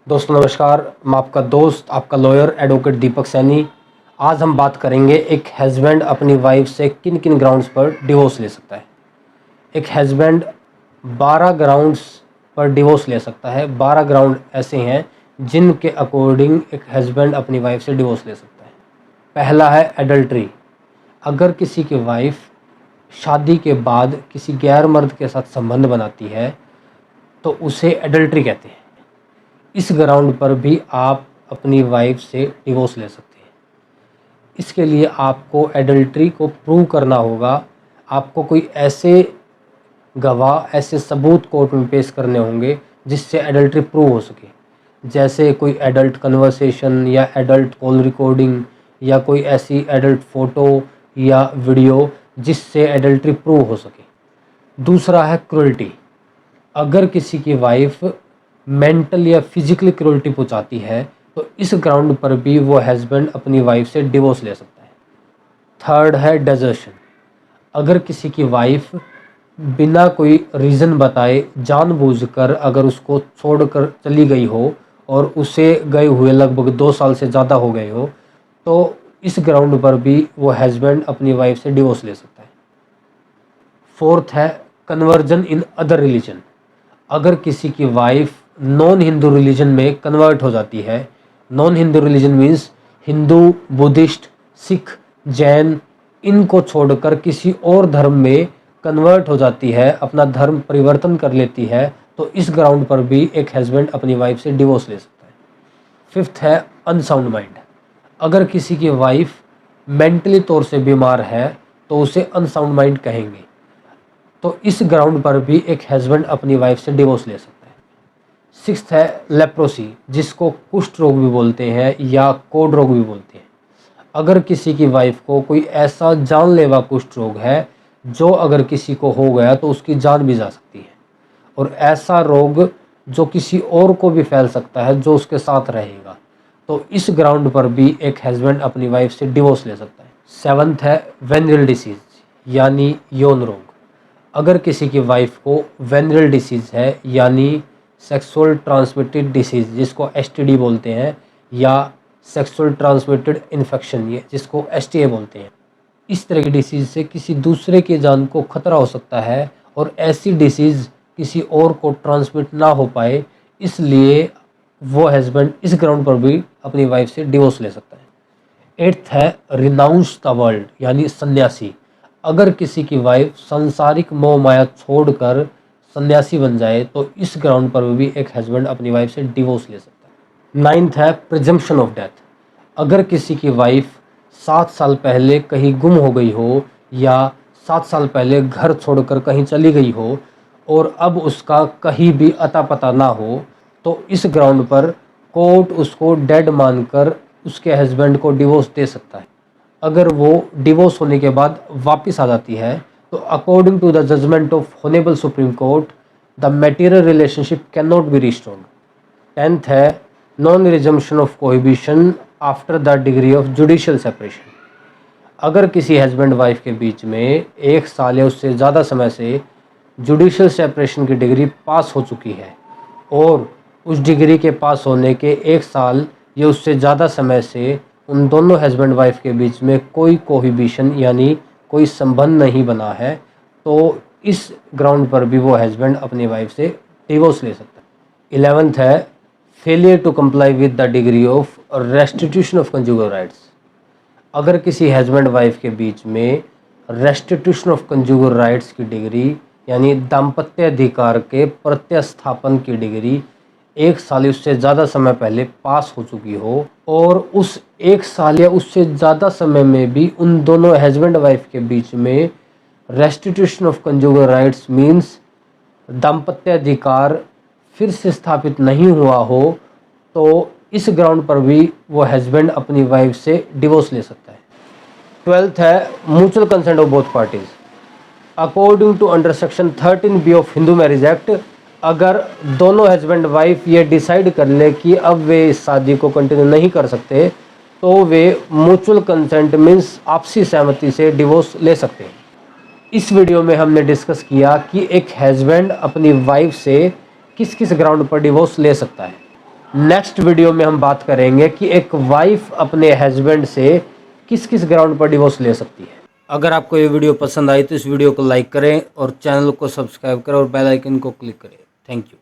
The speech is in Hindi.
दोस्तों नमस्कार, मैं आपका दोस्त, आपका लॉयर एडवोकेट दीपक सैनी। आज हम बात करेंगे एक हस्बैंड अपनी वाइफ से किन किन ग्राउंड्स पर डिवोर्स ले सकता है। एक हस्बैंड 12 ग्राउंड्स पर डिवोर्स ले सकता है। 12 ग्राउंड ऐसे हैं जिनके अकॉर्डिंग एक हस्बैंड अपनी वाइफ से डिवोर्स ले सकता है। पहला है एडल्ट्री। अगर किसी की वाइफ शादी के बाद किसी गैर मर्द के साथ संबंध बनाती है तो उसे एडल्ट्री कहते हैं। इस ग्राउंड पर भी आप अपनी वाइफ से डिवोर्स ले सकते हैं। इसके लिए आपको एडल्ट्री को प्रूव करना होगा। आपको कोई ऐसे गवाह, ऐसे सबूत कोर्ट में पेश करने होंगे जिससे एडल्ट्री प्रूव हो सके, जैसे कोई एडल्ट कन्वर्सेशन या एडल्ट कॉल रिकॉर्डिंग या कोई ऐसी एडल्ट फ़ोटो या वीडियो जिससे एडल्ट्री प्रूव हो सके। दूसरा है क्रूअल्टी। अगर किसी की वाइफ मेंटल या फिजिकली क्रूअल्टी पहुंचाती है तो इस ग्राउंड पर भी वो हस्बैंड अपनी वाइफ से डिवोर्स ले सकता है। थर्ड है डेजर्शन। अगर किसी की वाइफ बिना कोई रीज़न बताए जानबूझकर अगर उसको छोड़कर चली गई हो और उसे गए हुए लगभग 2 साल से ज़्यादा हो गए हो तो इस ग्राउंड पर भी वो हस्बैंड अपनी वाइफ से डिवोर्स ले सकता है। फोर्थ है कन्वर्जन इन अदर रिलीजन। अगर किसी की वाइफ नॉन हिंदू रिलीजन में कन्वर्ट हो जाती है, non Hindu religion means Hindu, Buddhist, Sikh, Jain, इनको छोड़कर किसी और धर्म में कन्वर्ट हो जाती है, अपना धर्म परिवर्तन कर लेती है, तो इस ग्राउंड पर भी एक हस्बैंड अपनी वाइफ से डिवोर्स ले सकता है। फिफ्थ है अनसाउंड माइंड। अगर किसी की वाइफ मेंटली तौर से बीमार है तो उसे अनसाउंड माइंड कहेंगे, तो इस ग्राउंड पर भी एक हस्बैंड अपनी वाइफ से डिवोर्स ले सकता है। सिक्स्थ है लेप्रोसी, जिसको कुष्ठ रोग भी बोलते हैं या कोढ़ रोग भी बोलते हैं। अगर किसी की वाइफ को कोई ऐसा जानलेवा कुष्ठ रोग है जो अगर किसी को हो गया तो उसकी जान भी जा सकती है, और ऐसा रोग जो किसी और को भी फैल सकता है जो उसके साथ रहेगा, तो इस ग्राउंड पर भी एक हस्बैंड अपनी वाइफ से डिवोर्स ले सकता है। सेवंथ है वेनरल डिसीज यानी यौन रोग। अगर किसी की वाइफ को वेनरल डिसीज़ है यानी सेक्सुअल ट्रांसमिटेड डिसीज़ जिसको एसटीडी बोलते हैं, या सेक्सुअल ट्रांसमिटेड इन्फेक्शन ये जिसको एसटीए बोलते हैं, इस तरह की डिसीज़ से किसी दूसरे की जान को खतरा हो सकता है और ऐसी डिसीज़ किसी और को ट्रांसमिट ना हो पाए, इसलिए वो हस्बैंड इस ग्राउंड पर भी अपनी वाइफ से डिवोर्स ले सकता है। एट्थ है रिनाउंस द वर्ल्ड यानी सन्यासी। अगर किसी की वाइफ सांसारिक मोह माया छोड़कर सन्यासी बन जाए तो इस ग्राउंड पर भी एक हस्बैंड अपनी वाइफ से डिवोर्स ले सकता है। नाइन्थ है प्रिजम्पशन ऑफ डेथ। अगर किसी की वाइफ 7 साल पहले कहीं गुम हो गई हो या 7 साल पहले घर छोड़कर कहीं चली गई हो और अब उसका कहीं भी अता पता ना हो, तो इस ग्राउंड पर कोर्ट उसको डेड मानकर उसके हस्बैंड को डिवोर्स दे सकता है। अगर वो डिवोर्स होने के बाद वापस आ जाती है तो according to the judgement of honourable supreme court the material relationship can not be restored. Tenth है non resumption of cohabitation after the degree of judicial separation. अगर किसी हस्बैंड वाइफ के बीच में 1 साल या उससे ज़्यादा समय से जुडिशियल सेपरेशन की डिग्री पास हो चुकी है और उस डिग्री के पास होने के 1 साल या उससे ज़्यादा समय से उन दोनों हस्बैंड वाइफ के बीच में कोई कोहिबिशन यानी कोई संबंध नहीं बना है, तो इस ग्राउंड पर भी वो हस्बैंड अपनी वाइफ से डिवोर्स ले सकता है। 11th है failure to comply with the degree of restitution of conjugal rights. अगर किसी हस्बैंड वाइफ के बीच में रेस्टिट्यूशन ऑफ कंजुगल राइट्स की डिग्री यानी दाम्पत्य अधिकार के प्रत्यस्थापन की डिग्री 1 साल या उससे ज़्यादा समय पहले पास हो चुकी हो और उस 1 साल या उससे ज़्यादा समय में भी उन दोनों हस्बैंड वाइफ के बीच में restitution of conjugal rights means दाम्पत्य अधिकार फिर से स्थापित नहीं हुआ हो, तो इस ग्राउंड पर भी वो हस्बैंड अपनी वाइफ से डिवोर्स ले सकता है। 12th है mutual consent of both parties. According to under section 13B of Hindu marriage act, अगर दोनों हस्बैंड वाइफ ये डिसाइड कर ले कि अब वे इस शादी को कंटिन्यू नहीं कर सकते तो वे म्यूचुअल कंसेंट मीन्स आपसी सहमति से डिवोर्स ले सकते हैं। इस वीडियो में हमने डिस्कस किया कि एक हस्बैंड अपनी वाइफ से किस किस ग्राउंड पर डिवोर्स ले सकता है। नेक्स्ट वीडियो में हम बात करेंगे कि एक वाइफ अपने हस्बैंड से किस किस ग्राउंड पर डिवोर्स ले सकती है। अगर आपको ये वीडियो पसंद आई तो इस वीडियो को लाइक करें और चैनल को सब्सक्राइब करें और बेल आइकन को क्लिक करें। Thank you.